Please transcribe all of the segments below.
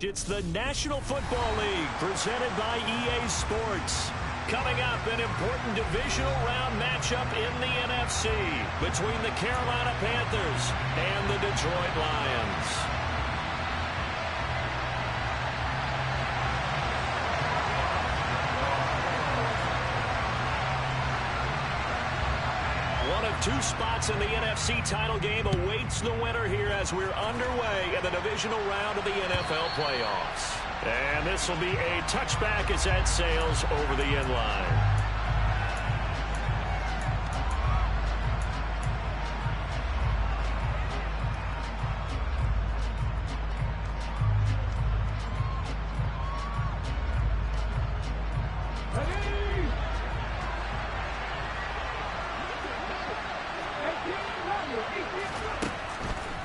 It's the National Football League presented by EA Sports. Coming up, an important divisional round matchup in the NFC between the Carolina Panthers and the Detroit Lions. One of two spots in the NFC title game awaits the winner here as we're underway in the divisional round of the NFL playoffs. And this will be a touchback as that sails over the end line.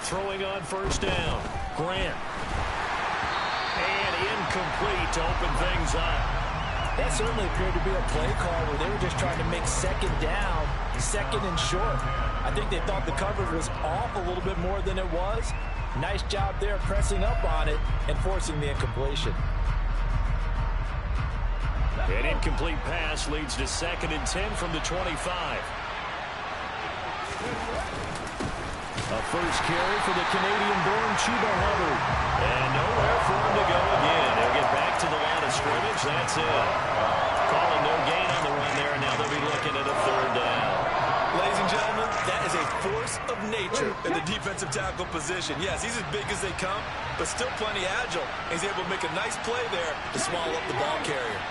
Throwing on first down, Grant. And incomplete to open things up. That certainly appeared to be a play call where they were just trying to make second down, second and short. I think they thought the coverage was off a little bit more than it was. Nice job there pressing up on it and forcing the incompletion. An incomplete pass leads to 2nd and 10 from the 25. A first carry for the Canadian-born Chuba Hubbard. And nowhere for him to go again. He'll get back to the line of scrimmage. That's it. Calling no gain on the run there, and now they'll be looking at a 3rd down. Ladies and gentlemen, that is a force of nature in the defensive tackle position. Yes, he's as big as they come, but still plenty agile. He's able to make a nice play there to swallow up the ball carrier.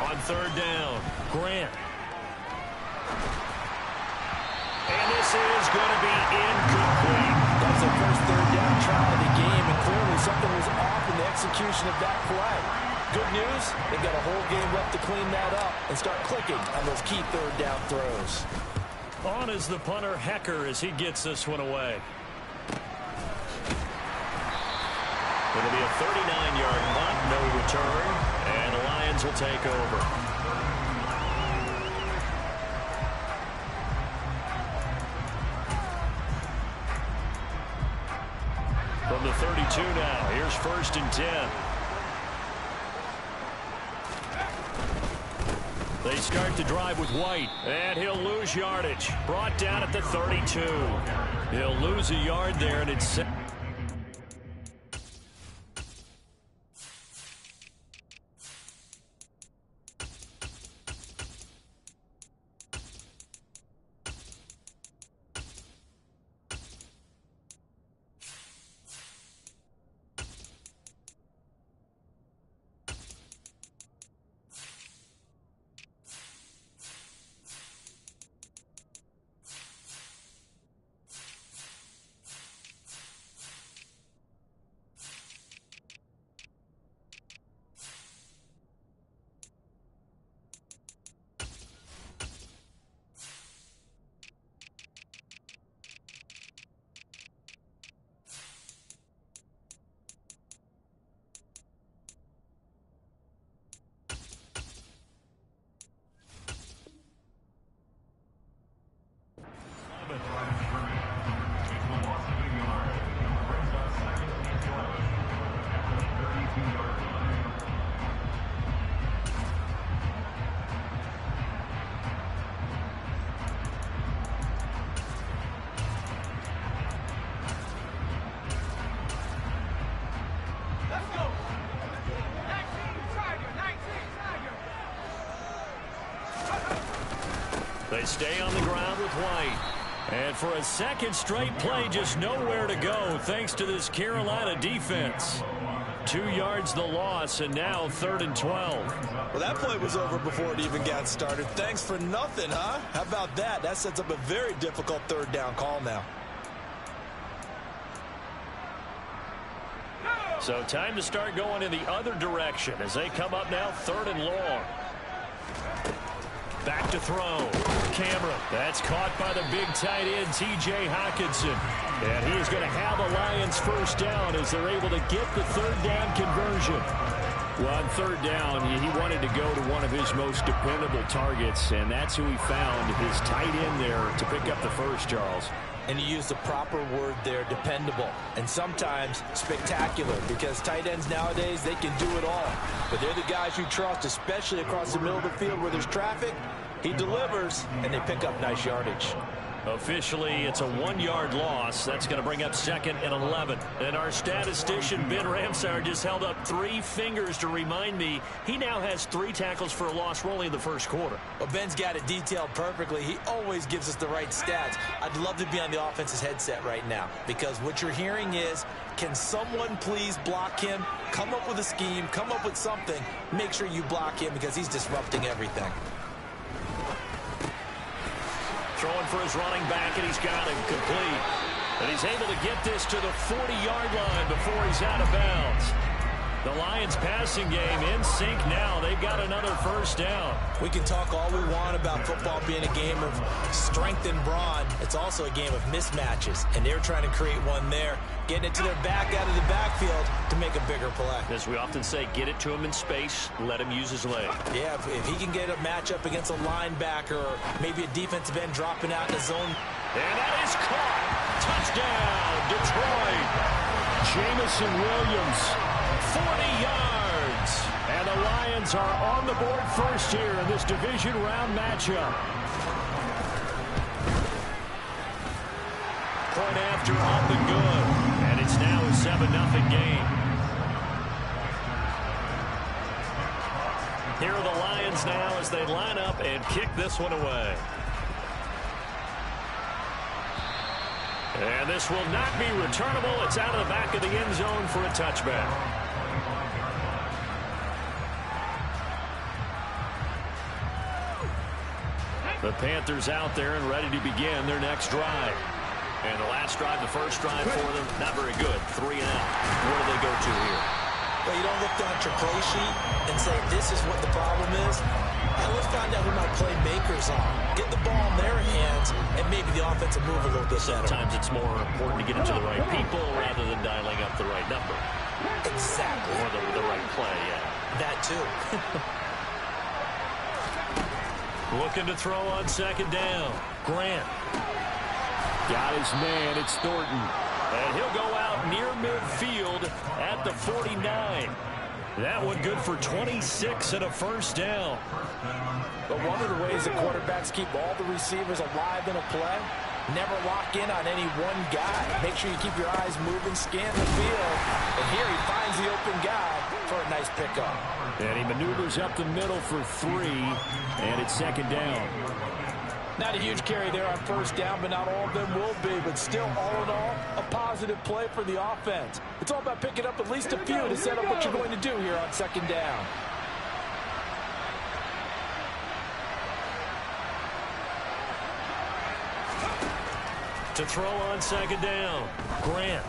On 3rd down, Grant. And this is going to be incomplete. That was the first 3rd down try of the game, and clearly something was off in the execution of that play. Good news, they've got a whole game left to clean that up and start clicking on those key 3rd down throws. On is the punter, Hecker, as he gets this one away. It'll be a 39-yard punt, no return, and the Lions will take over. From the 32 now, here's 1st and 10. They start the drive with White, and he'll lose yardage. Brought down at the 32. He'll lose a yard there, and it's... They stay on the ground with White. And for a second straight play, just nowhere to go thanks to this Carolina defense. 2 yards the loss, and now 3rd and 12. Well, that play was over before it even got started. Thanks for nothing, huh? How about that? That sets up a very difficult 3rd down call now. So time to start going in the other direction as they come up now 3rd and long. Back to throw. Cameron. That's caught by the big tight end, T.J. Hockenson. And he is going to have a Lions 1st down as they're able to get the 3rd down conversion. Well, on 3rd down, he wanted to go to one of his most dependable targets, and that's who he found, his tight end there, to pick up the first, Charles. And you use the proper word there, dependable. And sometimes spectacular, because tight ends nowadays, they can do it all. But they're the guys you trust, especially across the middle of the field where there's traffic. He delivers, and they pick up nice yardage. Officially, it's a 1-yard loss. That's going to bring up 2nd and 11. And our statistician, Ben Ramsauer, just held up 3 fingers to remind me he now has 3 tackles for a loss only in the first quarter. Well, Ben's got it detailed perfectly. He always gives us the right stats. I'd love to be on the offense's headset right now, because what you're hearing is, can someone please block him? Come up with a scheme, come up with something. Make sure you block him because he's disrupting everything. Throwing for his running back, and he's got him complete. And he's able to get this to the 40-yard line before he's out of bounds. The Lions passing game in sync now. They've got another first down. We can talk all we want about football being a game of strength and brawn. It's also a game of mismatches, and they're trying to create one there, getting it to their back out of the backfield to make a bigger play. As we often say, get it to him in space, let him use his leg. Yeah, if he can get a matchup against a linebacker or maybe a defensive end dropping out in the zone. And that is caught. Touchdown, Detroit. Jamison Williams, 40 yards. And the Lions are on the board first here in this division round matchup. Point after up and good. And it's now a 7-0 game. Here are the Lions now as they line up and kick this one away. And this will not be returnable. It's out of the back of the end zone for a touchback. The Panthers out there and ready to begin their next drive. And the last drive, the first drive for them, not very good. 3 and out. Where do they go to here? Well, you don't look down at your play sheet and say, this is what the problem is. And let's find out who my playmakers are. Get the ball in their hands, and maybe the offense will move a little bit better. Sometimes it's more important to get it to the right people rather than dialing up the right number. Exactly. Or the right play, yeah. That too. Looking to throw on 2nd down. Grant. Got his man. It's Thornton. And he'll go out near midfield at the 49. That one good for 26 and a first down. But one of the ways the quarterbacks keep all the receivers alive in a play, never lock in on any one guy. Make sure you keep your eyes moving, scan the field. And here he finds the open guy for a nice pickup. And he maneuvers up the middle for 3, and it's 2nd down. Not a huge carry there on first down, but not all of them will be. But still, all in all, a positive play for the offense. It's all about picking up at least a few to set up what you're going to do here on 2nd down. To throw on 2nd down, Grant.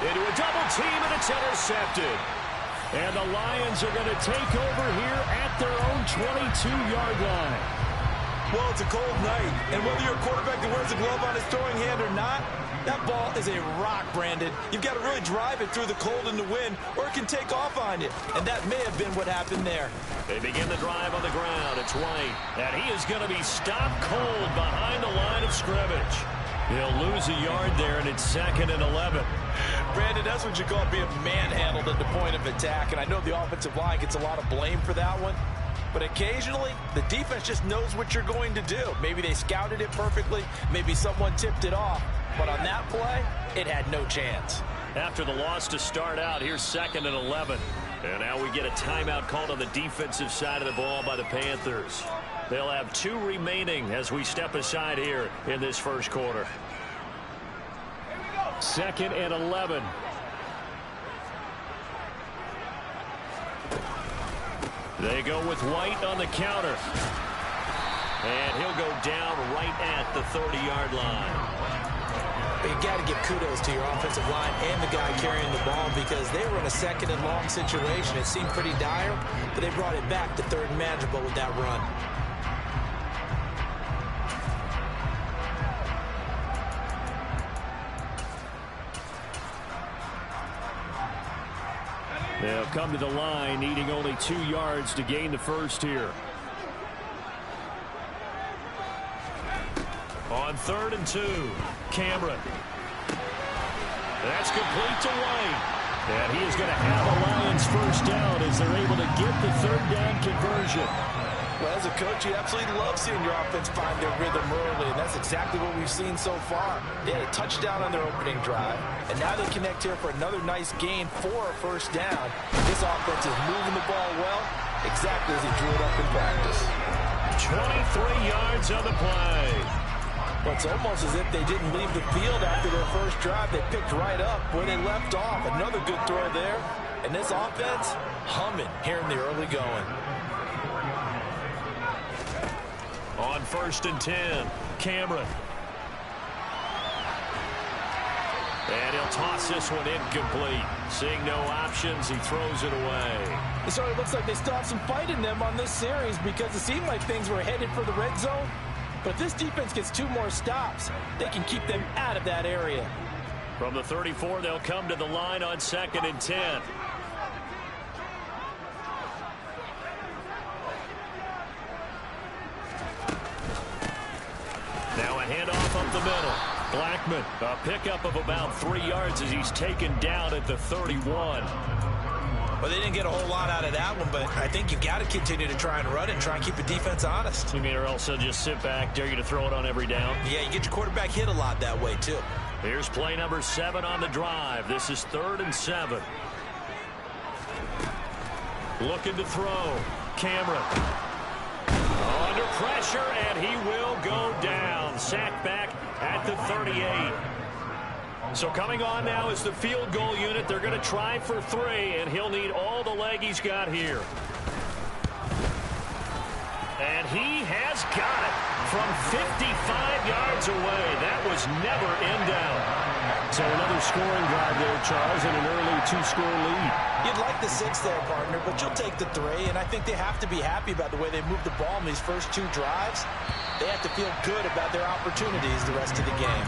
Into a double team, and it's intercepted. And the Lions are going to take over here at their own 22-yard line. Well, it's a cold night, and whether you're a quarterback that wears a glove on his throwing hand or not, that ball is a rock, Brandon. You've got to really drive it through the cold and the wind, or it can take off on you. And that may have been what happened there. They begin the drive on the ground. It's White, and he is going to be stopped cold behind the line of scrimmage. He'll lose a yard there, and it's 2nd and 11. Brandon, that's what you call being manhandled at the point of attack, and I know the offensive line gets a lot of blame for that one. But occasionally, the defense just knows what you're going to do. Maybe they scouted it perfectly. Maybe someone tipped it off. But on that play, it had no chance. After the loss to start out, here's 2nd and 11. And now we get a timeout called on the defensive side of the ball by the Panthers. They'll have 2 remaining as we step aside here in this first quarter. 2nd and 11. They go with White on the counter. And he'll go down right at the 30-yard line. You got to give kudos to your offensive line and the guy carrying the ball, because they were in a 2nd and long situation. It seemed pretty dire, but they brought it back to 3rd and manageable with that run. They'll come to the line, needing only 2 yards to gain the first here. On 3rd and 2, Cameron. That's complete to White. And he is going to have a Lions first down as they're able to get the 3rd down conversion. Well, as a coach, you absolutely love seeing your offense find their rhythm early, and that's exactly what we've seen so far. They had a touchdown on their opening drive, and now they connect here for another nice gain for a first down. This offense is moving the ball well, exactly as he drew it up in practice. 23 yards on the play. Well, it's almost as if they didn't leave the field after their first drive. They picked right up where they left off. Another good throw there. And this offense, humming here in the early going. On 1st and 10, Cameron. And he'll toss this one incomplete. Seeing no options, he throws it away. It certainly looks like they still have some fight in them on this series because it seemed like things were headed for the red zone. But if this defense gets 2 more stops, they can keep them out of that area. From the 34, they'll come to the line on 2nd and 10. Now a handoff up the middle. Blackman, a pickup of about 3 yards as he's taken down at the 31. Well, they didn't get a whole lot out of that one, but I think you got to continue to try and run and try and keep the defense honest. You mean, or else they'll just sit back, dare you to throw it on every down? Yeah, you get your quarterback hit a lot that way, too. Here's play number 7 on the drive. This is 3rd and 7. Looking to throw. Cameron. Under pressure, and he will go down. Sacked back at the 38. So coming on now is the field goal unit. They're going to try for 3, and he'll need all the leg he's got here. And he has got it from 55 yards away. That was never in doubt. So another scoring drive there, Charles, and an early 2-score lead. You'd like the 6 there, partner, but you'll take the 3, and I think they have to be happy about the way they moved the ball in these first 2 drives. They have to feel good about their opportunities the rest of the game.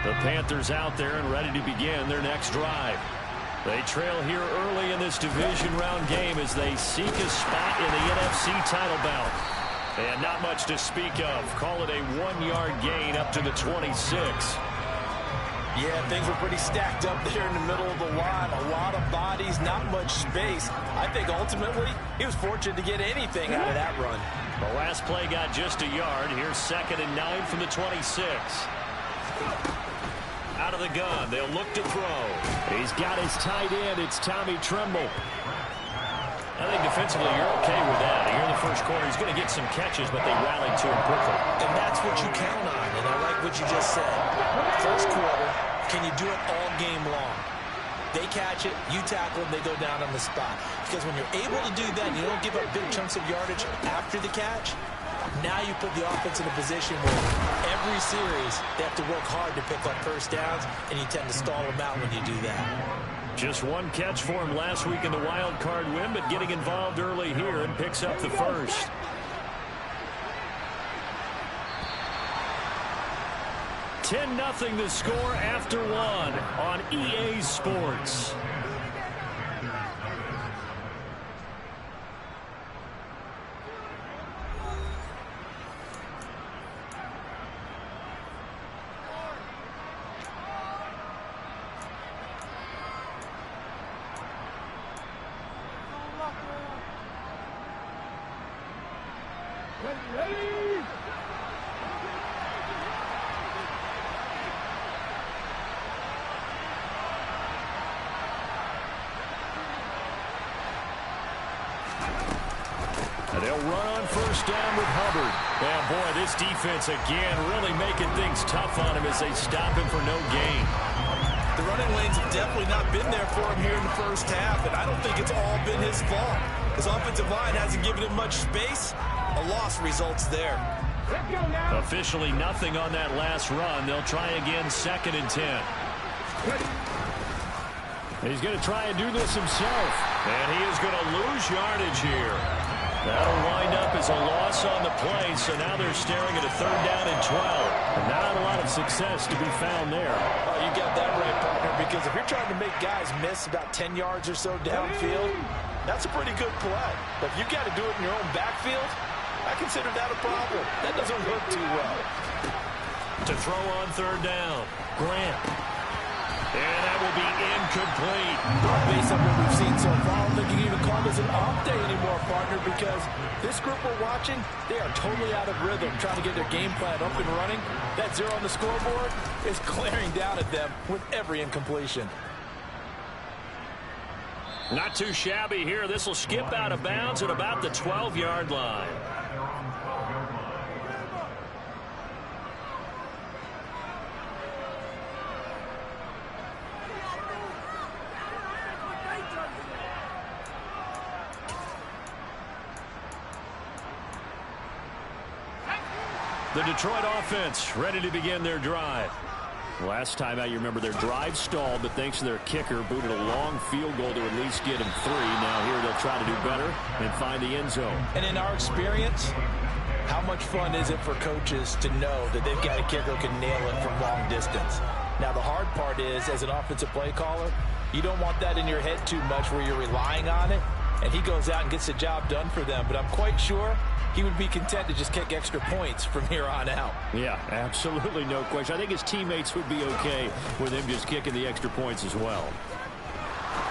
The Panthers out there and ready to begin their next drive. They trail here early in this division round game as they seek a spot in the NFC title bout. And not much to speak of. Call it a 1-yard gain up to the 26. Yeah, things were pretty stacked up there in the middle of the line. A lot of bodies, not much space. I think ultimately he was fortunate to get anything out of that run. The last play got just a yard. Here's 2nd and 9 from the 26. Out of the gun, they'll look to throw. He's got his tight end. It's Tommy Tremble. I think defensively you're okay with that. Here in the first quarter, he's going to get some catches, but they rallied to him quickly. And that's what you count on, and I like what you just said. First quarter, can you do it all game long? They catch it, you tackle them, they go down on the spot. Because when you're able to do that, you don't give up big chunks of yardage after the catch. Now you put the offense in a position where every series they have to work hard to pick up first downs, and you tend to stall them out when you do that. Just 1 catch for him last week in the wild card win, but getting involved early here and picks up the first. $10-0 the score after 1 on EA Sports. They'll run on first down with Hubbard. And boy, this defense again really making things tough on him as they stop him for no gain. The running lanes have definitely not been there for him here in the first half, and I don't think it's all been his fault. His offensive line hasn't given him much space. A loss results there. Officially nothing on that last run. They'll try again 2nd and 10. He's going to try and do this himself. And he is going to lose yardage here. That'll wind up as a loss on the play, so now they're staring at a 3rd down and 12. And not a lot of success to be found there. Oh, you got that right, partner, because if you're trying to make guys miss about 10 yards or so downfield, that's a pretty good play. But if you got to do it in your own backfield, I consider that a problem. That doesn't work too well. To throw on 3rd down, Grant. And that will be incomplete. Based on what we've seen so far, I don't think you can even call this an off day anymore, partner, because this group we're watching, they are totally out of rhythm, trying to get their game plan up and running. That 0 on the scoreboard is glaring down at them with every incompletion. Not too shabby here. This will skip out of bounds at about the 12-yard line. The Detroit offense ready to begin their drive. Last time out, you remember their drive stalled, but thanks to their kicker, booted a long field goal to at least get him 3. Now here they'll try to do better and find the end zone. And in our experience, how much fun is it for coaches to know that they've got a kicker who can nail it from long distance? Now, the hard part is, as an offensive play caller, you don't want that in your head too much where you're relying on it, and he goes out and gets the job done for them. But I'm quite sure he would be content to just kick extra points from here on out. Yeah, absolutely no question. I think his teammates would be okay with him just kicking the extra points as well.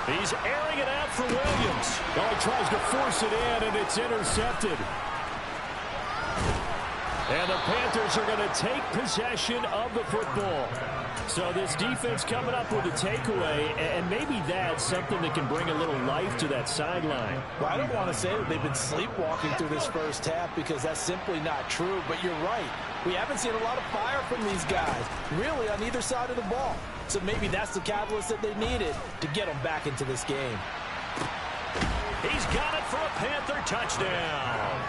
He's airing it out for Williams. Oh, he tries to force it in, and it's intercepted. And the Panthers are going to take possession of the football. So this defense coming up with a takeaway, and maybe that's something that can bring a little life to that sideline. Well, I don't want to say that they've been sleepwalking through this first half because that's simply not true, but you're right. We haven't seen a lot of fire from these guys, really, on either side of the ball. So maybe that's the catalyst that they needed to get them back into this game. He's got it for a Panther touchdown.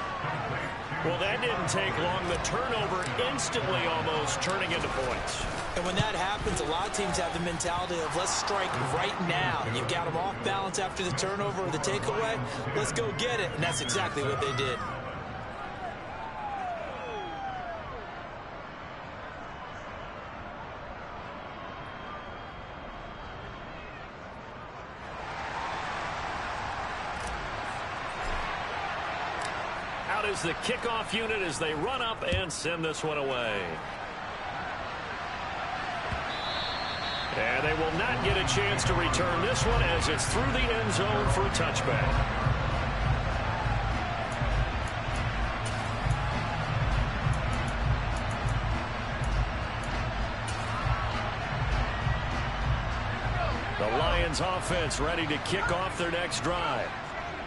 Well, that didn't take long. The turnover instantly almost turning into points. And when that happens, a lot of teams have the mentality of let's strike right now. You've got them off balance after the turnover or the takeaway. Let's go get it. And that's exactly what they did. Out is the kickoff unit as they run up and send this one away. And they will not get a chance to return this one as it's through the end zone for a touchback. The Lions offense ready to kick off their next drive.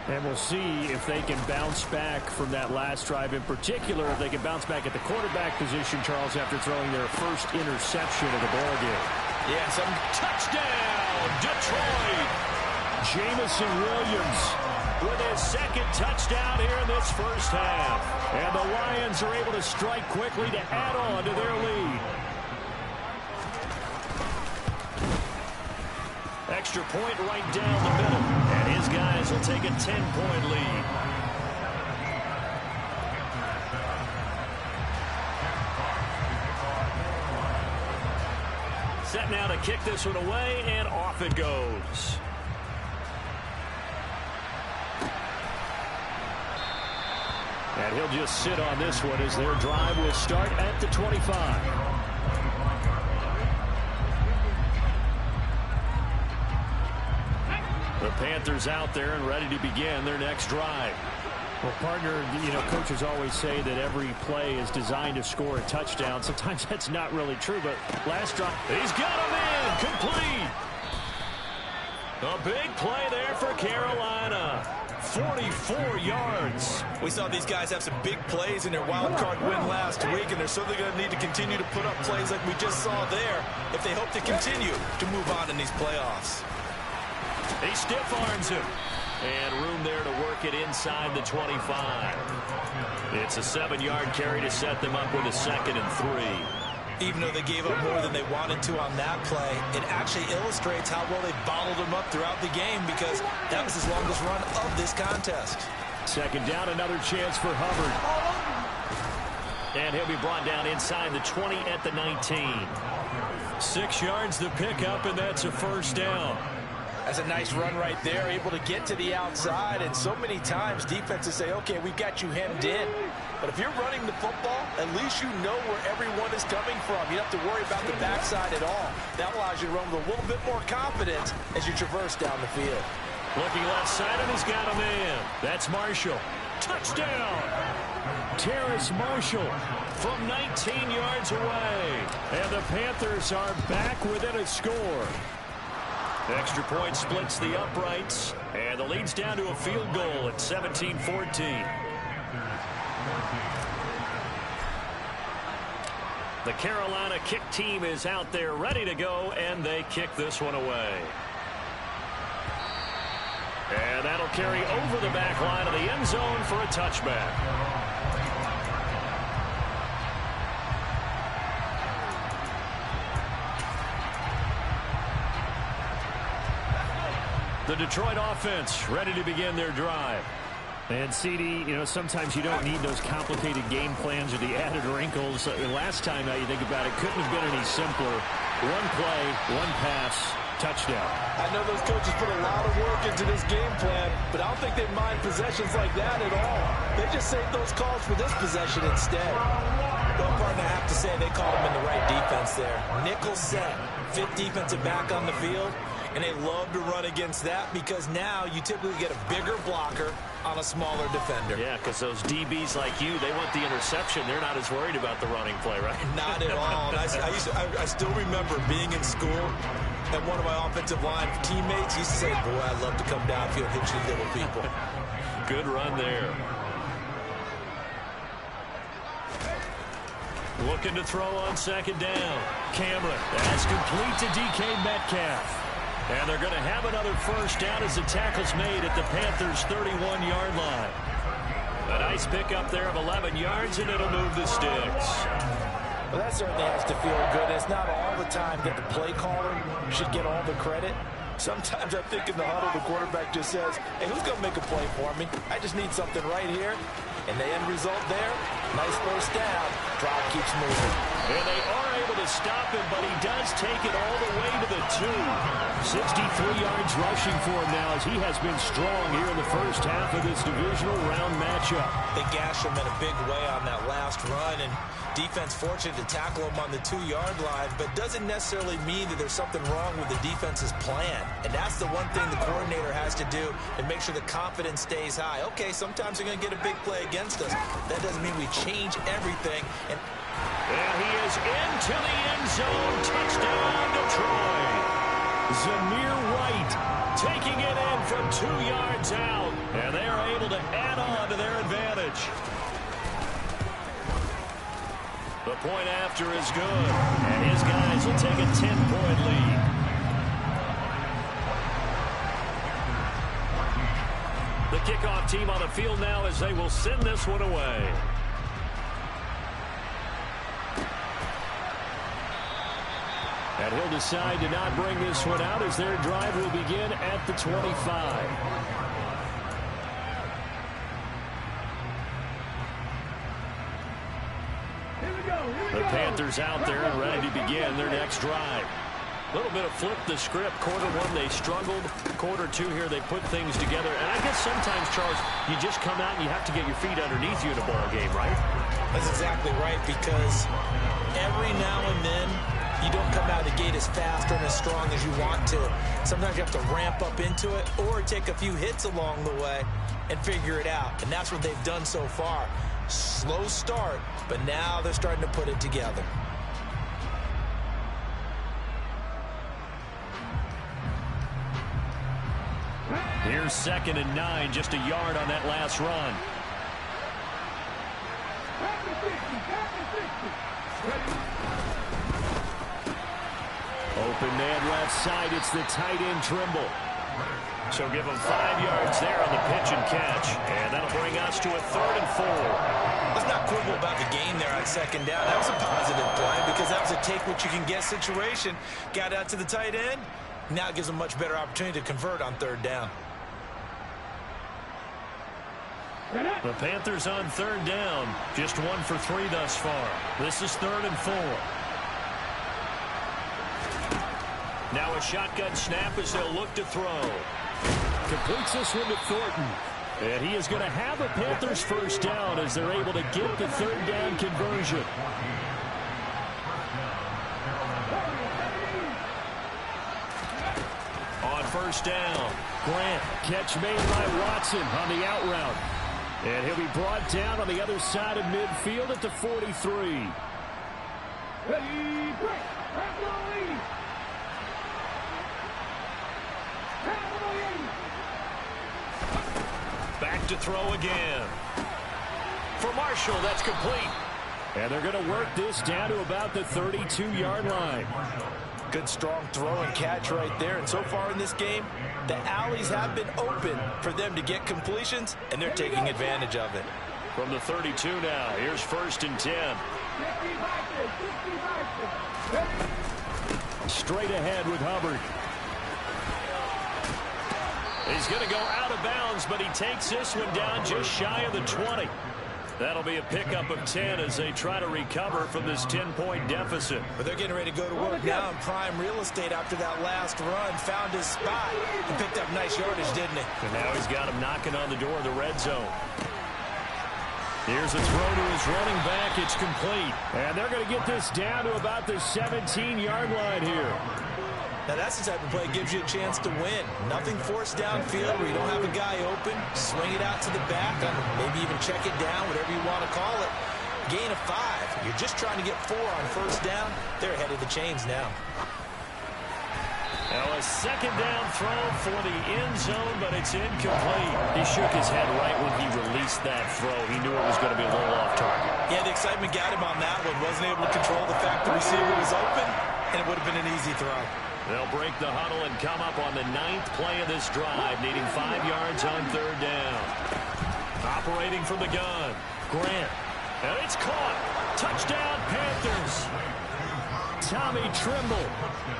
And we'll see if they can bounce back from that last drive. In particular, if they can bounce back at the quarterback position, Charles, after throwing their first interception of the ballgame. Yeah, some Touchdown, Detroit! Jamison Williams with his second touchdown here in this first half. And the Lions are able to strike quickly to add on to their lead. Extra point right down the middle. And his guys will take a 10-point lead. Set now to kick this one away, and off it goes. And he'll just sit on this one as their drive will start at the 25. The Panthers out there and ready to begin their next drive. Well, partner, you know, coaches always say that every play is designed to score a touchdown. Sometimes that's not really true, but last drive, he's got him in, complete. A big play there for Carolina. 44 yards. We saw these guys have some big plays in their wild card win last week, and they're certainly going to need to continue to put up plays like we just saw there if they hope to continue to move on in these playoffs. He stiff arms him. And room there to work it inside the 25. It's a 7-yard carry to set them up with a 2nd and 3. Even though they gave up more than they wanted to on that play, it actually illustrates how well they bottled them up throughout the game because that was his longest run of this contest. Second down, another chance for Hubbard. And he'll be brought down inside the 20 at the 19. 6 yards the pickup, and that's a first down. That's a nice run right there, able to get to the outside. And so many times defenses say, okay, we've got you hemmed in. But if you're running the football, at least you know where everyone is coming from. You don't have to worry about the backside at all. That allows you to run with a little bit more confidence as you traverse down the field. Looking left side, and he's got a man. That's Marshall. Touchdown! Terrace Marshall from 19 yards away. And the Panthers are back within a score. Extra point splits the uprights. And the lead's down to a field goal at 17-14. The Carolina kick team is out there ready to go, and they kick this one away. And that'll carry over the back line of the end zone for a touchback. The Detroit offense ready to begin their drive. And CD, you know, sometimes you don't need those complicated game plans or the added wrinkles. Last time, now you think about it, couldn't have been any simpler. One play, one pass, touchdown. I know those coaches put a lot of work into this game plan, but I don't think they mind possessions like that at all. They just save those calls for this possession instead. Well, partner, I have to say they called him in the right defense there. Nickel set, fifth defensive back on the field, and they love to run against that because now you typically get a bigger blocker on a smaller defender. Yeah, because those DBs like you, they want the interception. They're not as worried about the running play, right? Not at all. And I still remember being in school, and one of my offensive line teammates used to say, boy, I'd love to come downfield and hit you little people. Good run there. Looking to throw on second down. Cameron, that's complete to DK Metcalf. And they're going to have another first down as the tackle's made at the Panthers' 31-yard line. A nice pickup there of 11 yards, and it'll move the sticks. Well, that certainly has to feel good. It's not all the time that the play caller should get all the credit. Sometimes I think in the huddle, the quarterback just says, hey, who's going to make a play for me? I just need something right here. And the end result there, nice first down. Drive keeps moving. And they are able to stop him, but he does take it all the way to the 2. 63 yards rushing for him now as he has been strong here in the first half of this divisional round matchup. They gashed him in a big way on that last run, and defense fortunate to tackle him on the 2-yard line, but doesn't necessarily mean that there's something wrong with the defense's plan. And that's the one thing the coordinator has to do and make sure the confidence stays high. Okay, sometimes they're going to get a big play against us. That doesn't mean we change everything. And he is into the end zone. Touchdown, Detroit. Zamir White taking it in from 2 yards out. And they are able to add on to their advantage. The point after is good. And his guys will take a 10-point lead. The kickoff team on the field now as they will send this one away. And he'll decide to not bring this one out as their drive will begin at the 25. The Panthers out there and ready to begin their next drive. A little bit of flip the script. Quarter one, they struggled. Quarter two here, they put things together. And I guess sometimes, Charles, you just come out and you have to get your feet underneath you in a ball game, right? That's exactly right, because every now and then, you don't come out of the gate as fast and as strong as you want to. Sometimes you have to ramp up into it or take a few hits along the way and figure it out. And that's what they've done so far. Slow start, but now they're starting to put it together. Here's 2nd and 9, just a yard on that last run. Open man left side, it's the tight end Trimble. So give him 5 yards there on the pitch and catch. And that'll bring us to a 3rd and 4. Let's not quibble about the gain there on 2nd down. That was a positive play because that was a take-what-you-can-get situation. Got out to the tight end. Now it gives them a much better opportunity to convert on 3rd down. The Panthers on 3rd down. Just 1 for 3 thus far. This is 3rd and 4. Now a shotgun snap as they'll look to throw. Completes this one to Thornton. And he is going to have a Panthers first down as they're able to get the 3rd down conversion. On 1st down, Grant, catch made by Watson on the out route. And he'll be brought down on the other side of midfield at the 43. Back to throw again. For Marshall, that's complete. And they're going to work this down to about the 32-yard line. Good strong throw and catch right there. And so far in this game, the alleys have been open for them to get completions, and they're taking advantage of it. From the 32 now, here's 1st and 10. Straight ahead with Hubbard. He's going to go out of bounds, but he takes this one down just shy of the 20. That'll be a pickup of 10 as they try to recover from this 10-point deficit. But they're getting ready to go to work now in prime real estate after that last run. Found his spot. He picked up nice yardage, didn't he? And now he's got him knocking on the door of the red zone. Here's a throw to his running back. It's complete. And they're going to get this down to about the 17-yard line here. Now that's the type of play that gives you a chance to win. Nothing forced downfield where you don't have a guy open. Swing it out to the back, maybe even check it down, whatever you want to call it. Gain of 5. You're just trying to get 4 on 1st down. They're ahead of the chains now. Now a 2nd down throw for the end zone, but it's incomplete. He shook his head right when he released that throw. He knew it was going to be a little off target. Yeah, the excitement got him on that one. Wasn't able to control the fact the receiver was open, and it would have been an easy throw. They'll break the huddle and come up on the 9th play of this drive, needing 5 yards on 3rd down. Operating from the gun, Grant. And it's caught. Touchdown, Panthers. Tommy Trimble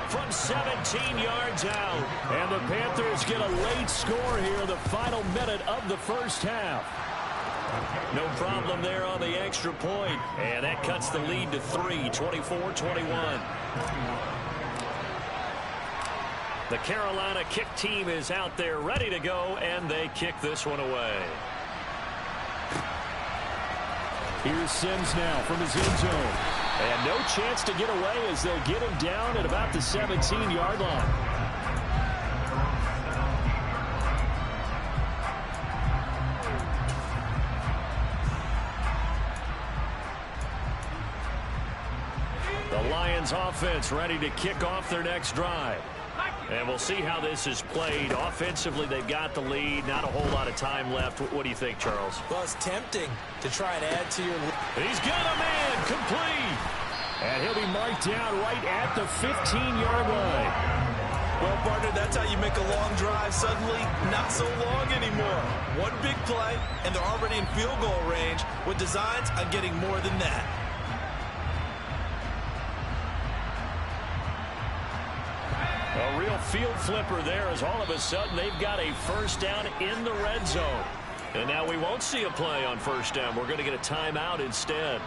from 17 yards out. And the Panthers get a late score here in the final minute of the 1st half. No problem there on the extra point. And that cuts the lead to 3, 24-21. The Carolina kick team is out there ready to go, and they kick this one away. Here's Sims now from his end zone. And no chance to get away as they'll get him down at about the 17-yard line. The Lions offense ready to kick off their next drive. And we'll see how this is played. Offensively, they've got the lead. Not a whole lot of time left. What do you think, Charles? Well, it's tempting to try and add to your lead. He's got a man complete. And he'll be marked down right at the 15-yard line. Well, partner, that's how you make a long drive suddenly not so long anymore. One big play, and they're already in field goal range with designs on getting more than that. A real field flipper there as all of a sudden they've got a 1st down in the red zone. And now we won't see a play on 1st down. We're going to get a timeout instead,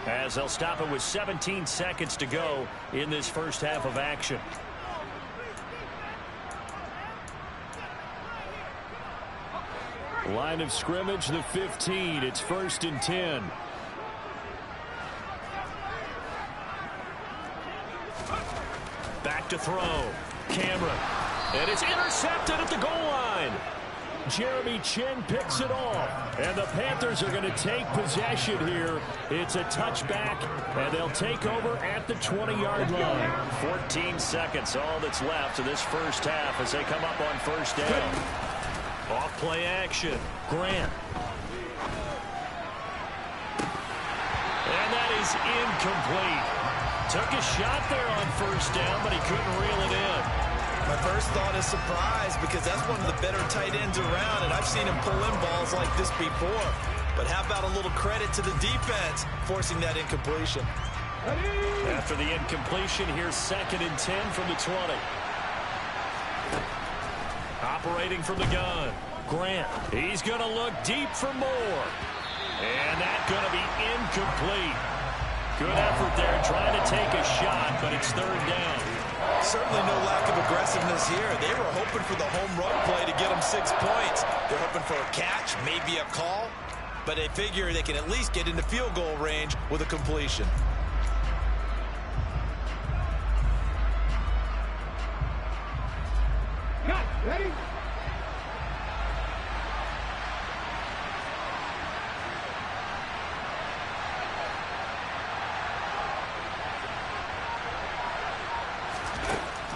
as they'll stop it with 17 seconds to go in this 1st half of action. Line of scrimmage, the 15. It's 1st and 10. Back to throw. Cameron. And it's intercepted at the goal line. Jeremy Chin picks it off. And the Panthers are going to take possession here. It's a touchback, and they'll take over at the 20-yard line. 14 seconds, all that's left of this 1st half as they come up on 1st down. Off play action. Grant. And that is incomplete. Took a shot there on 1st down, but he couldn't reel it in. My first thought is surprise, because that's one of the better tight ends around, and I've seen him pull in balls like this before. But how about a little credit to the defense forcing that incompletion? After the incompletion, here's 2nd and 10 from the 20. Operating from the gun, Grant, he's going to look deep for more. And that's going to be incomplete. Good effort there trying to take a shot, but it's third down. Certainly no lack of aggressiveness here. They were hoping for the home run play to get them 6 points. They're hoping for a catch, maybe a call, but they figure they can at least get into field goal range with a completion. Ready?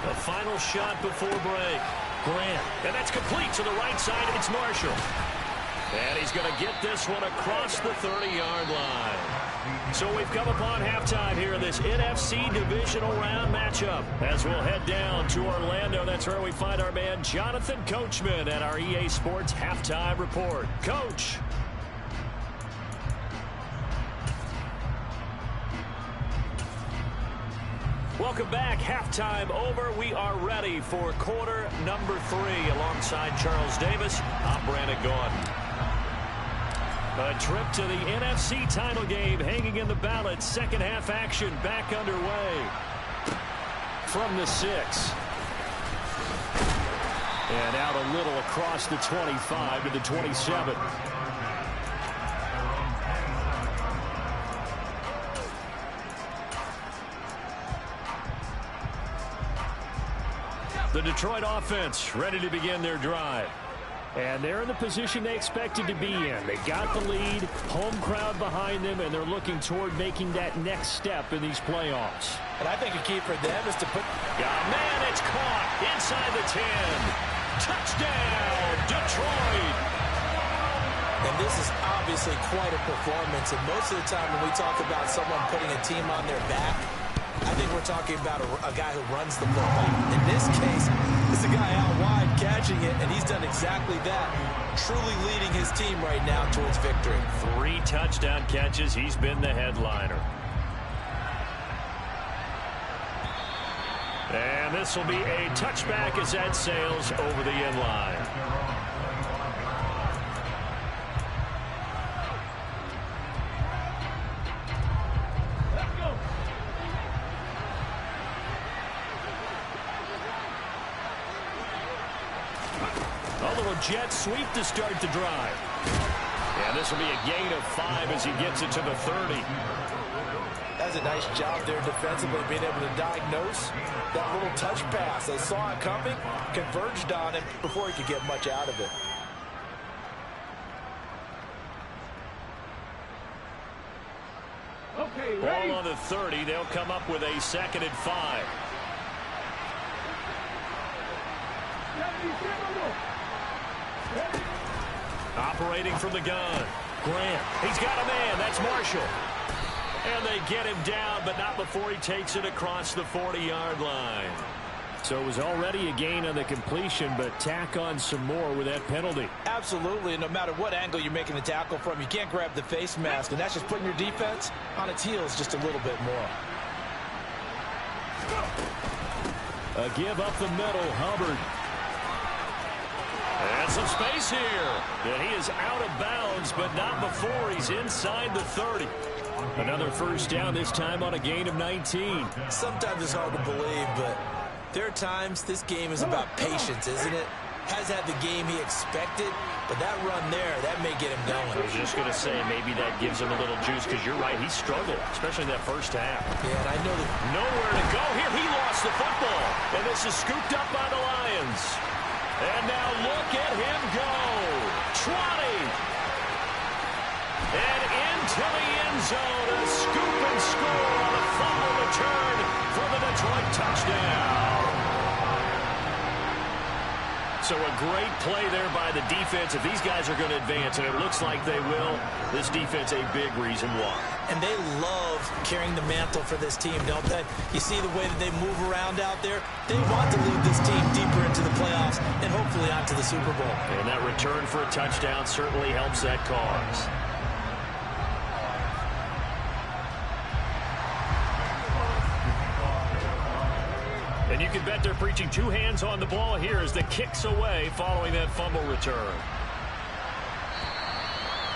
The final shot before break. Grant. And that's complete to the right side. It's Marshall. And he's going to get this one across the 30-yard line. So we've come upon halftime here in this NFC divisional round matchup. As we'll head down to Orlando, that's where we find our man Jonathan Coachman at our EA Sports Halftime Report. Coach. Welcome back. Halftime over. We are ready for quarter number 3. Alongside Charles Davis, I'm Brandon Gaudin. A trip to the NFC title game hanging in the balance. Second half action back underway. From the 6. And out a little across the 25 to the 27. The Detroit offense ready to begin their drive. And they're in the position they expected to be in. They got the lead, home crowd behind them, and they're looking toward making that next step in these playoffs. And I think a key for them is to put... Man, it's caught inside the 10. Touchdown, Detroit. And this is obviously quite a performance. And most of the time when we talk about someone putting a team on their back, I think we're talking about a guy who runs the football. In this case, it's a guy out wide catching it, and he's done exactly that. Truly leading his team right now towards victory. 3 touchdown catches. He's been the headliner. And this will be a touchback as that sails over the end line. Jet sweep to start the drive. And this will be a gain of 5 as he gets it to the 30. That's a nice job there defensively, being able to diagnose that little touch pass. They saw it coming, converged on it before he could get much out of it. Okay, ready? Ball on the 30. They'll come up with a 2nd and 5. Operating from the gun. Grant. He's got a man. That's Marshall. And they get him down, but not before he takes it across the 40-yard line. So it was already a gain on the completion, but tack on some more with that penalty. Absolutely, and no matter what angle you're making the tackle from, you can't grab the face mask, and that's just putting your defense on its heels just a little bit more. A give up the middle, Hubbard. And some space here. And he is out of bounds, but not before he's inside the 30. Another first down, this time on a gain of 19. Sometimes it's hard to believe, but there are times this game is about patience, isn't it? Has had the game he expected, but that run there, that may get him going. I was just going to say, maybe that gives him a little juice, because you're right, he struggled, especially in that first half. Yeah, and I know that... Nowhere to go. Here, he lost the football. And this is scooped up by the Lions. And now look at him go. Trotting. And into the end zone. A scoop and score on a fumble return for the Detroit touchdown. So a great play there by the defense. If these guys are going to advance, and it looks like they will, this defense a big reason why. And they love carrying the mantle for this team, don't they? You see the way that they move around out there? They want to lead this team deeper into the playoffs and hopefully onto the Super Bowl. And that return for a touchdown certainly helps that cause. And you can bet they're preaching 2 hands on the ball here as the kick's away following that fumble return.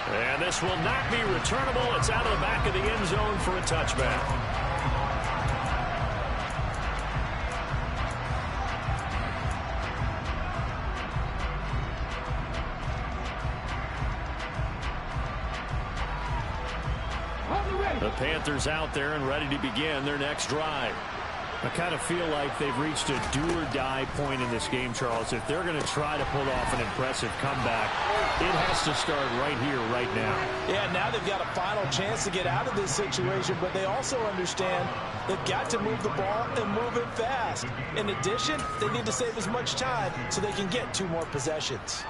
And this will not be returnable. It's out of the back of the end zone for a touchback. The Panthers out there and ready to begin their next drive. I kind of feel like they've reached a do-or-die point in this game, Charles. If they're going to try to pull off an impressive comeback, it has to start right here, right now. Yeah, now they've got a final chance to get out of this situation, but they also understand they've got to move the ball and move it fast. In addition, they need to save as much time so they can get 2 more possessions.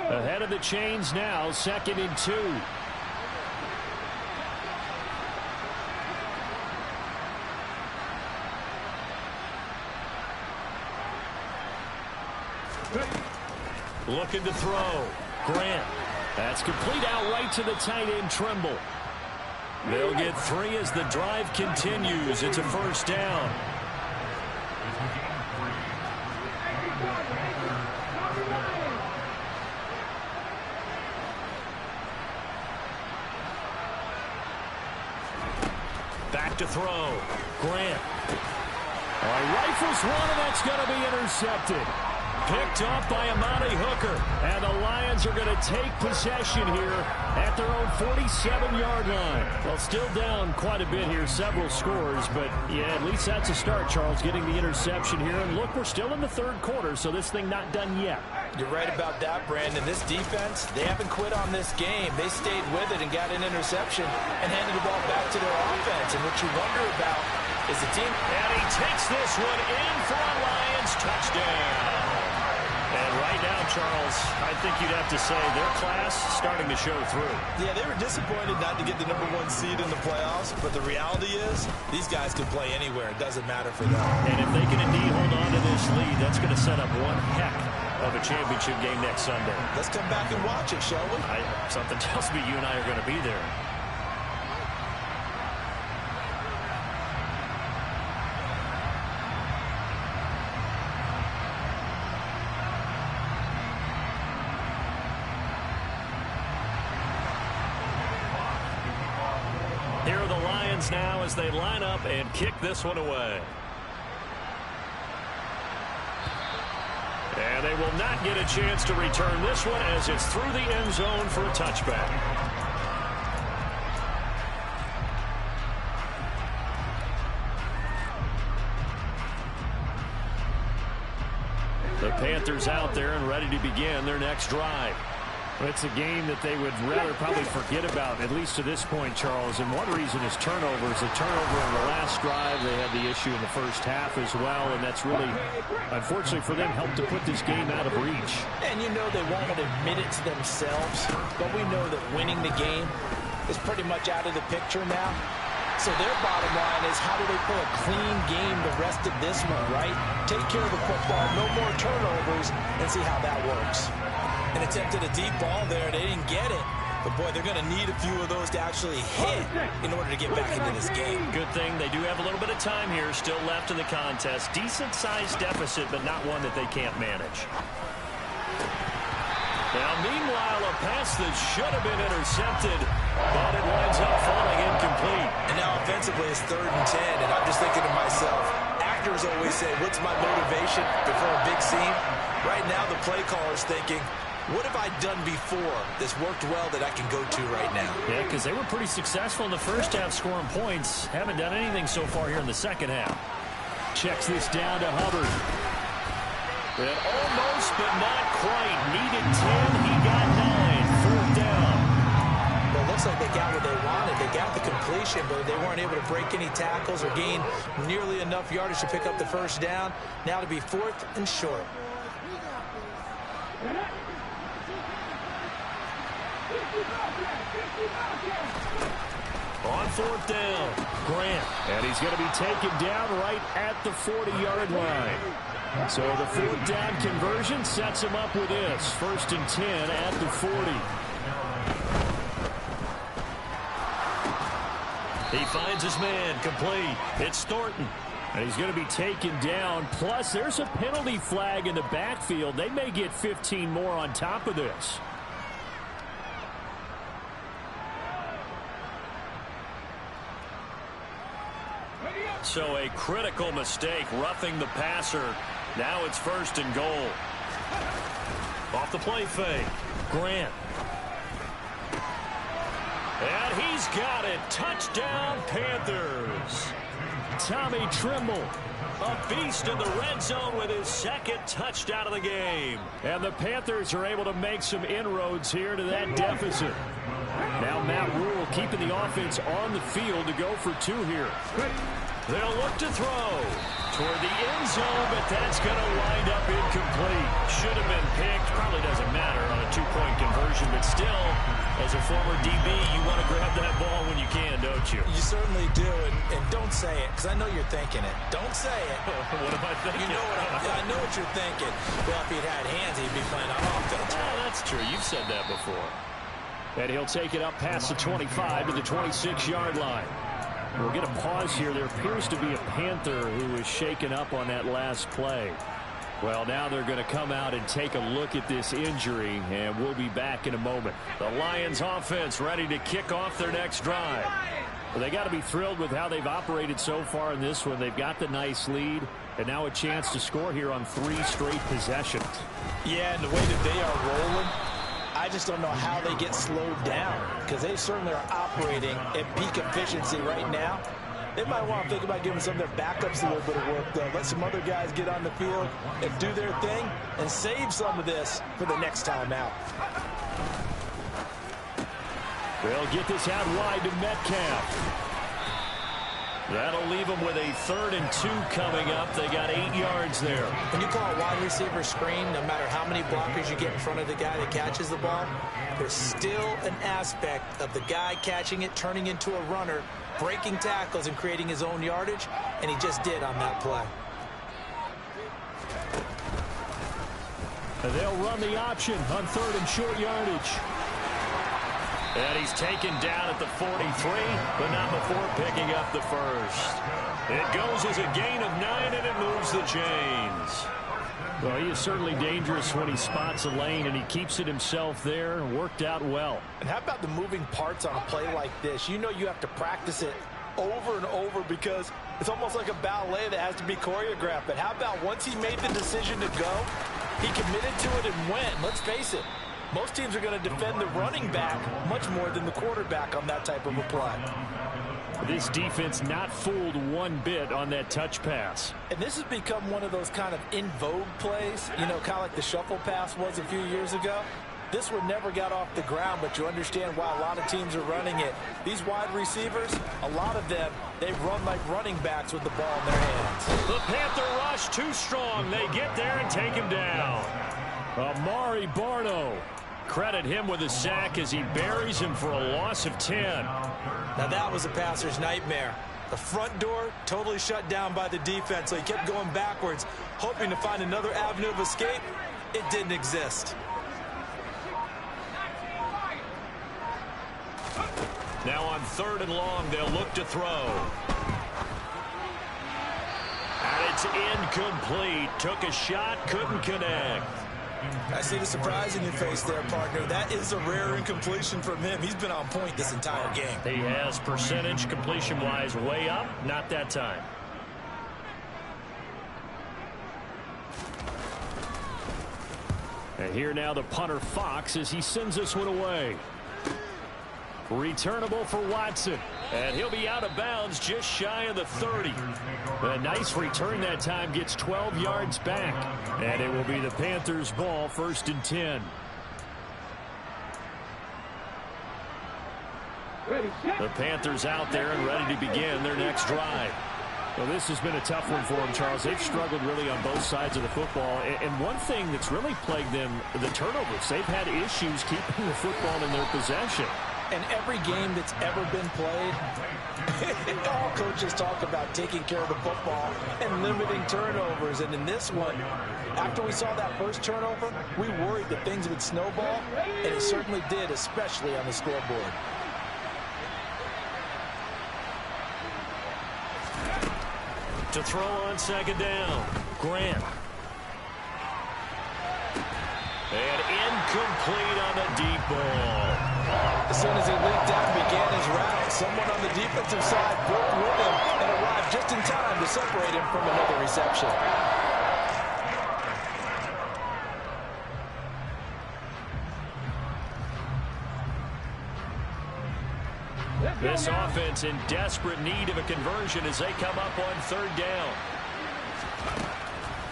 Ahead of the chains now, 2nd and 2. Looking to throw. Grant. That's complete out right to the tight end, Trimble. They'll get 3 as the drive continues. It's a first down. Back to throw. Grant. All right, rifles one, and that's going to be intercepted. Picked up by Amani Hooker. And the Lions are going to take possession here at their own 47-yard line. Well, still down quite a bit here, several scores. But, yeah, at least that's a start, Charles, getting the interception here. And, look, we're still in the 3rd quarter, so this thing not done yet. You're right about that, Brandon. This defense, they haven't quit on this game. They stayed with it and got an interception and handed the ball back to their offense. And what you wonder about is the team. And he takes this one in for a Lions touchdown. And right now, Charles, I think you'd have to say their class starting to show through. Yeah, they were disappointed not to get the #1 seed in the playoffs, but the reality is these guys can play anywhere. It doesn't matter for them. And if they can indeed hold on to this lead, that's going to set up one heck of a championship game next Sunday. Let's come back and watch it, shall we? Something tells me you and I are going to be there. Here are the Lions now as they line up and kick this one away. And they will not get a chance to return this one as it's through the end zone for a touchback. The Panthers out there and ready to begin their next drive. It's a game that they would rather probably forget about, at least to this point, Charles. And one reason is turnovers. A turnover on the last drive. They had the issue in the first half as well. And that's really, unfortunately for them, helped to put this game out of reach. And you know they won't admit it to themselves. But we know that winning the game is pretty much out of the picture now. So their bottom line is, how do they play a clean game the rest of this one, right? Take care of the football, no more turnovers, and see how that works. And attempted a deep ball there. They didn't get it. But, boy, they're going to need a few of those to actually hit in order to get back into this game. Good thing they do have a little bit of time here still left in the contest. Decent-sized deficit, but not one that they can't manage. Now, meanwhile, a pass that should have been intercepted, but it winds up falling incomplete. And now offensively it's 3rd and 10, and I'm just thinking to myself, actors always say, what's my motivation before a big scene? Right now the play caller's thinking, what have I done before that's worked well that I can go to right now? Yeah, because they were pretty successful in the first half scoring points. Haven't done anything so far here in the second half. Checks this down to Hubbard. And almost, but not quite. Needed 10. He got 9. 4th down. Well, it looks like they got what they wanted. They got the completion, but they weren't able to break any tackles or gain nearly enough yardage to pick up the first down. Now to be 4th and short. On 4th down, Grant. And he's going to be taken down right at the 40-yard line. So the 4th down conversion sets him up with this. 1st and 10 at the 40. He finds his man, complete. It's Thornton. And he's going to be taken down. Plus, there's a penalty flag in the backfield. They may get 15 more on top of this. So a critical mistake, roughing the passer. Now it's 1st and goal. Off the play fake. Grant. And he's got it. Touchdown, Panthers. Tommy Trimble, a beast in the red zone with his 2nd touchdown of the game. And the Panthers are able to make some inroads here to that deficit. Now Matt Rule keeping the offense on the field to go for 2 here. They'll look to throw toward the end zone, but that's going to wind up incomplete. Should have been picked. Probably doesn't matter on a 2-point conversion, but still, as a former DB, you want to grab that ball when you can, don't you? You certainly do, and don't say it, because I know you're thinking it. Don't say it. What am I thinking? You know I know what you're thinking. Well, if he'd had hands, he'd be playing on offense. Oh, that's true. You've said that before. And he'll take it up past the 25 to the 26-yard line. We'll get a pause here. There appears to be a Panther who was shaken up on that last play. Well, now they're going to come out and take a look at this injury, and we'll be back in a moment. The Lions offense ready to kick off their next drive. Well, they got to be thrilled with how they've operated so far in this one. They've got the nice lead, and now a chance to score here on 3 straight possessions. Yeah, and the way that they are rolling, I just don't know how they get slowed down, because they certainly are operating at peak efficiency right now. They might want to think about giving some of their backups a little bit of work, though. Let some other guys get on the field and do their thing and save some of this for the next time out. They'll get this out wide to Metcalf. That'll leave them with a 3rd and 2 coming up. They got 8 yards there. When you call a wide receiver screen, no matter how many blockers you get in front of the guy that catches the ball, there's still an aspect of the guy catching it, turning into a runner, breaking tackles and creating his own yardage, and he just did on that play. And they'll run the option on 3rd and short yardage. And he's taken down at the 43, but not before picking up the 1st. It goes as a gain of 9, and it moves the chains. Well, he is certainly dangerous when he spots a lane, and he keeps it himself there. Worked out well. And how about the moving parts on a play like this? You know you have to practice it over and over because it's almost like a ballet that has to be choreographed. But how about once he made the decision to go, he committed to it and went. Let's face it, most teams are going to defend the running back much more than the quarterback on that type of a play. This defense not fooled one bit on that touch pass. And this has become one of those kind of in vogue plays, you know, kind of like the shuffle pass was a few years ago. This one never got off the ground, but you understand why a lot of teams are running it. These wide receivers, a lot of them, they run like running backs with the ball in their hands. The Panther rush too strong. They get there and take him down. Amari Barno. Credit him with a sack as he buries him for a loss of 10. Now that was a passer's nightmare. The front door totally shut down by the defense, so he kept going backwards, hoping to find another avenue of escape. It didn't exist. Now on 3rd and long, they'll look to throw. And it's incomplete. Took a shot, couldn't connect. I see the surprise in your face there, partner. That is a rare incompletion from him. He's been on point this entire game. He has percentage completion-wise way up. Not that time. And here now the punter Fox as he sends this one away. Returnable for Watson. And he'll be out of bounds just shy of the 30. A nice return that time, gets 12 yards back. And it will be the Panthers' ball, 1st and 10. The Panthers out there and ready to begin their next drive. Well, this has been a tough one for them, Charles. They've struggled really on both sides of the football. And one thing that's really plagued them, the turnovers. They've had issues keeping the football in their possession. And every game that's ever been played, all coaches talk about taking care of the football and limiting turnovers. And in this one, after we saw that first turnover, we worried that things would snowball, and it certainly did, especially on the scoreboard. to throw on second down. Grant. And incomplete on the deep ball. As soon as he leaped out and began his route, someone on the defensive side broke with him and arrived just in time to separate him from another reception. This offense in desperate need of a conversion as they come up on third down.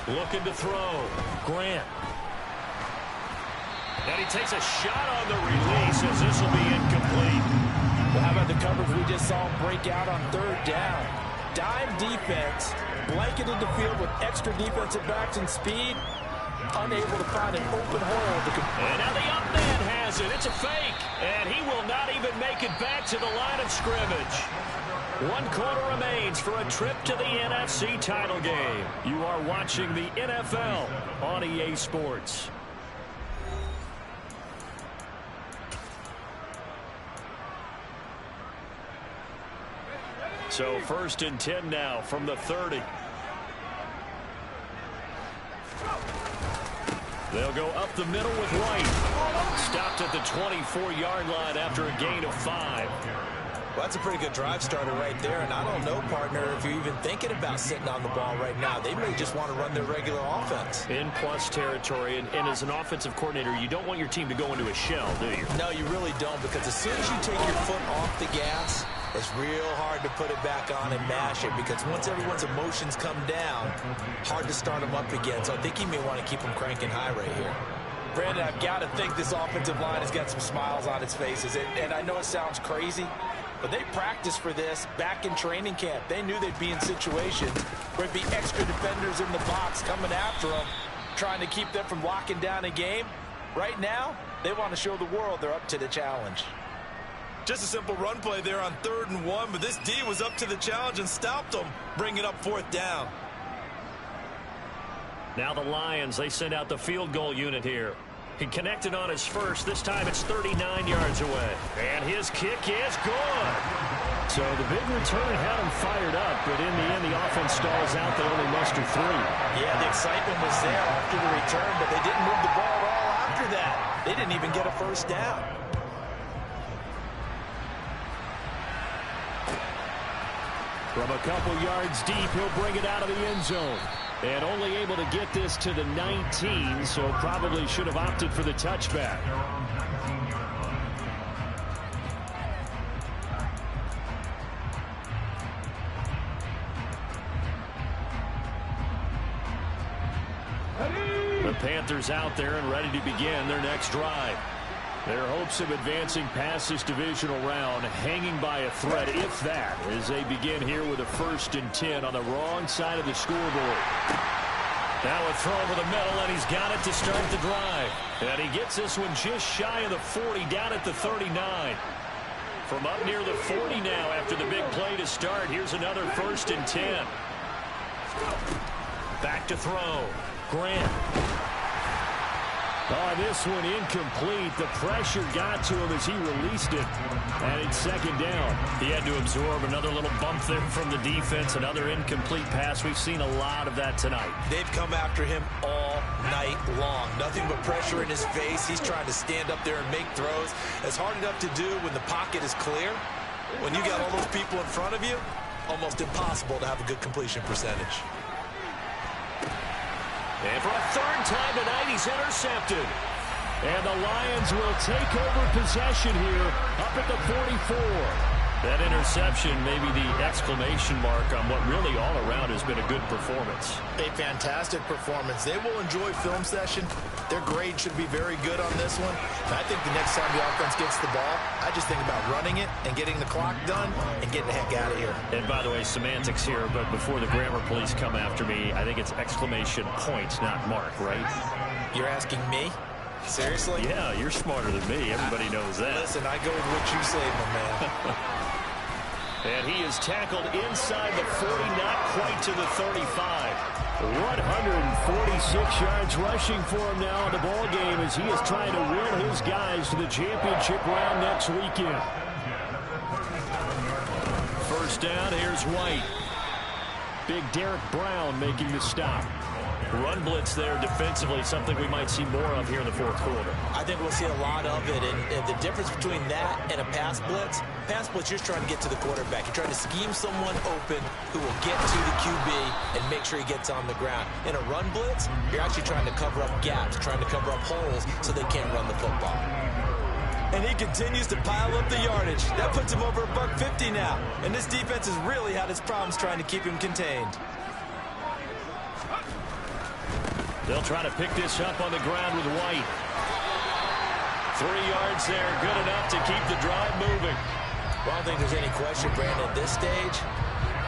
Looking to throw. Grant. And he takes a shot on the release as this will be incomplete. Well, how about the coverage we just saw him break out on third down? Dime defense, blanketed the field with extra defensive backs and speed, unable to find an open hole. And now the up man has it. It's a fake. And he will not even make it back to the line of scrimmage. 1 quarter remains for a trip to the NFC title game. You are watching the NFL on EA Sports. So 1st and 10 now from the 30. They'll go up the middle with White. Stopped at the 24-yard line after a gain of 5. Well, that's a pretty good drive starter right there, and I don't know, partner, if you're even thinking about sitting on the ball right now. They may just want to run their regular offense. In plus territory, and as an offensive coordinator, you don't want your team to go into a shell, do you? No, you really don't, because as soon as you take your foot off the gas, it's real hard to put it back on and mash it, because once everyone's emotions come down, hard to start them up again. So I think you may want to keep them cranking high right here. Brandon, I've got to think this offensive line has got some smiles on its faces, and I know it sounds crazy, but they practiced for this back in training camp. They knew they'd be in situations where there'd be extra defenders in the box coming after them, trying to keep them from locking down a game. Right now, they want to show the world they're up to the challenge. Just a simple run play there on 3rd and 1, but this D was up to the challenge and stopped them, bringing up 4th down. Now the Lions, they send out the field goal unit here. He connected on his first. This time it's 39 yards away. And his kick is good. So the big return had him fired up, but in the end, the offense stalls out. They only muster 3. Yeah, the excitement was there after the return, but they didn't move the ball at all after that. They didn't even get a first down. From a couple yards deep, he'll bring it out of the end zone. And only able to get this to the 19, so probably should have opted for the touchback. The Panthers out there and ready to begin their next drive. Their hopes of advancing past this divisional round hanging by a thread, if that, as they begin here with a 1st and 10 on the wrong side of the scoreboard. Now a throw over the middle, and he's got it to start the drive. And he gets this one just shy of the 40, down at the 39. From up near the 40 now after the big play to start. Here's another 1st and 10. Back to throw. Grant. Oh, this one incomplete. The pressure got to him as he released it. And it's 2nd down. He had to absorb another little bump there from the defense. Another incomplete pass. We've seen a lot of that tonight. They've come after him all night long. Nothing but pressure in his face. He's trying to stand up there and make throws. It's hard enough to do when the pocket is clear. When you got all those people in front of you, almost impossible to have a good completion percentage. And for a 3rd time tonight, he's intercepted. And the Lions will take over possession here up at the 44. That interception may be the exclamation mark on what really all around has been a good performance. A fantastic performance. They will enjoy film session. Their grade should be very good on this one. And I think the next time the offense gets the ball, I just think about running it and getting the clock done and getting the heck out of here. And by the way, semantics here, but before the grammar police come after me, I think it's exclamation point, not mark, right? You're asking me? Seriously? Yeah, you're smarter than me. Everybody knows that. Listen, I go with what you say, my man. And he is tackled inside the 40, not quite to the 35. 146 yards rushing for him now in the ball game as he is trying to win his guys to the championship round next weekend. 1st down, here's White. Big Derek Brown making the stop. Run blitz there defensively, something we might see more of here in the fourth quarter. I think we'll see a lot of it, and the difference between that and a pass blitz, you're trying to get to the quarterback. You're trying to scheme someone open who will get to the QB and make sure he gets on the ground. In a run blitz, you're actually trying to cover up gaps, trying to cover up holes so they can't run the football. And he continues to pile up the yardage. That puts him over $150 now. And this defense has really had its problems trying to keep him contained. They'll try to pick this up on the ground with White. 3 yards there, good enough to keep the drive moving. Well, I don't think there's any question, Brandon, at this stage,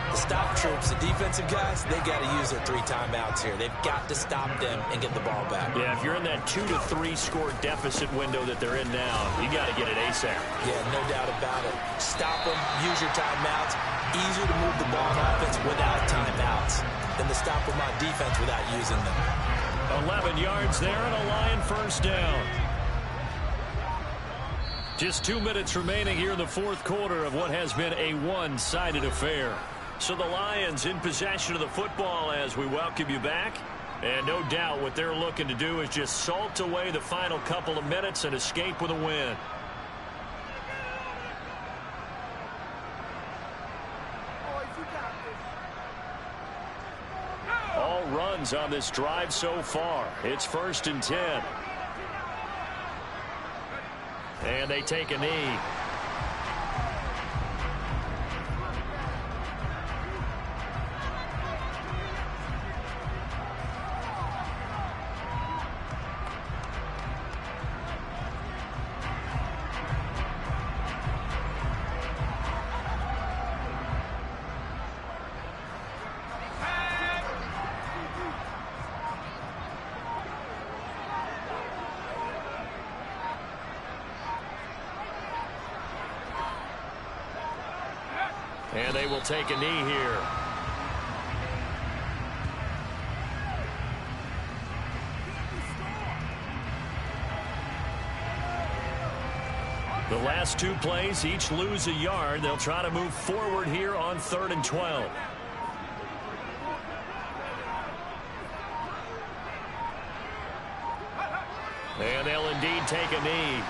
the stop troops, the defensive guys, they got to use their 3 timeouts here. They've got to stop them and get the ball back. Yeah, if you're in that 2 to 3 score deficit window that they're in now, you got to get it ASAP. Yeah, no doubt about it. Stop them, use your timeouts. Easier to move the ball on offense without timeouts than to stop them on defense without using them. 11 yards there and a Lion first down. Just 2 minutes remaining here in the fourth quarter of what has been a one-sided affair. So the Lions in possession of the football as we welcome you back. And no doubt what they're looking to do is just salt away the final couple of minutes and escape with a win. All runs on this drive so far. It's 1st and 10. And they take a knee. And they will take a knee here. The last 2 plays, each lose a yard. They'll try to move forward here on 3rd and 12. And they'll indeed take a knee.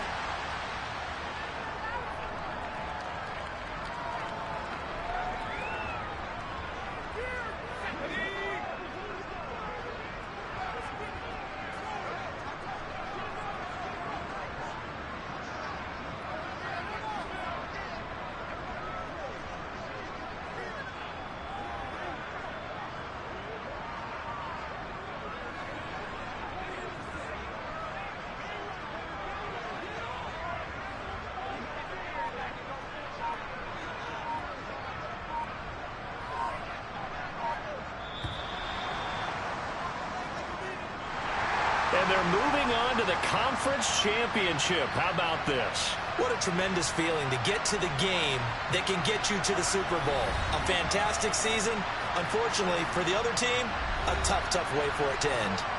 And they're moving on to the conference championship. How about this? What a tremendous feeling to get to the game that can get you to the Super Bowl. A fantastic season. Unfortunately, for the other team, a tough way for it to end.